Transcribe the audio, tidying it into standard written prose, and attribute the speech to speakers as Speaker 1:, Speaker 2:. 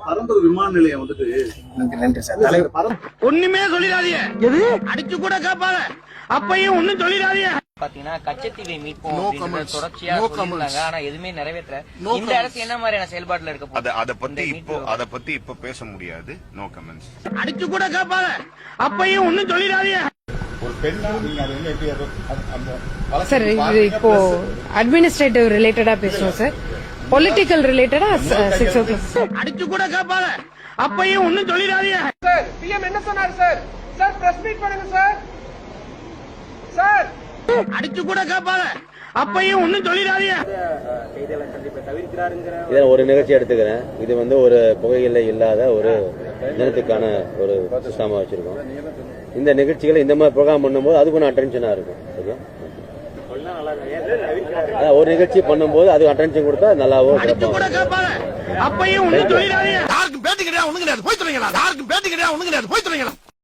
Speaker 1: பரந்தூர் விமான நிலையம் வந்துட்டு
Speaker 2: நன்றி சார். தலைவர்
Speaker 3: ஒண்ணுமே சொல்லிடாதீங்க, எது அடிச்சு கூட கேட்பாங்க, அப்பையும் ஒண்ணும் சொல்லிடாதீங்க.
Speaker 4: பாத்தீங்கன்னா கச்சத்தீவை மீட்போம் அப்படிங்கறது தொடர்ச்சியா சொல்லிருந்தாங்க. ஆனா எதுவுமே நிறைவேற்ற இந்த அரசு என்ன மாதிரியான செயல்பாட்டுல இருக்க போகுது?
Speaker 5: அத பத்தி இப்ப பேச முடியாது. No comments.
Speaker 3: அடிச்சு கூட கேட்பாங்க, அப்பையும் ஒண்ணும் சொல்லிடாதீங்க.
Speaker 6: ஒரு பெண்ணா நீங்க அது என்ன எப்படி
Speaker 7: சார் இது இப்போ அட்மினிஸ்ட்ரேட்டிவ் ரிலேட்டடா பேசுறோம் சார். பொலிட்டிக்கல் ரிலேட்டடா 6 o'clock.
Speaker 3: அடிச்சு கூட கேட்பாங்க, அப்பையும் ஒண்ணும் சொல்லிடாதீங்க.
Speaker 8: சார் பிஎம் என்ன சொன்னாரு சார்? சார் பிரஸ் மீட் பண்ணுங்க சார். சார்
Speaker 3: அடிச்சு கூட கேட்பாங்க, அப்பையும் ஒண்ணும் சொல்லிடாதீங்க.
Speaker 9: இதை ஒரு நிகழ்ச்சி எடுத்துக்கிறேன். இது வந்து ஒரு புகையிலை இல்லாத ஒரு தினத்துக்கான ஒரு சிஸ்டமா வச்சிருக்கோம். இந்த நிகழ்ச்சிகளை இந்த மாதிரி ப்ரோக்ராம் பண்ணும்போது அது கொஞ்சம் அட்டென்ஷனா இருக்கும். சரியா? ஒரு நிகழ்ச்சி பண்ணும்போது அது அட்டென்ஷன் கொடுத்தா நல்லாவும்.
Speaker 3: அப்பையும் ஒண்ணும் சொல்லிடாதீங்க.
Speaker 1: யாருக்கும் பேட்டி கிடையாது, ஒண்ணு கிடையாது, போய் சொல்லுங்களா? யாருக்கும் பேட்டி கிடையாது, ஒண்ணு கிடையாது, போய் சொல்லுங்களா?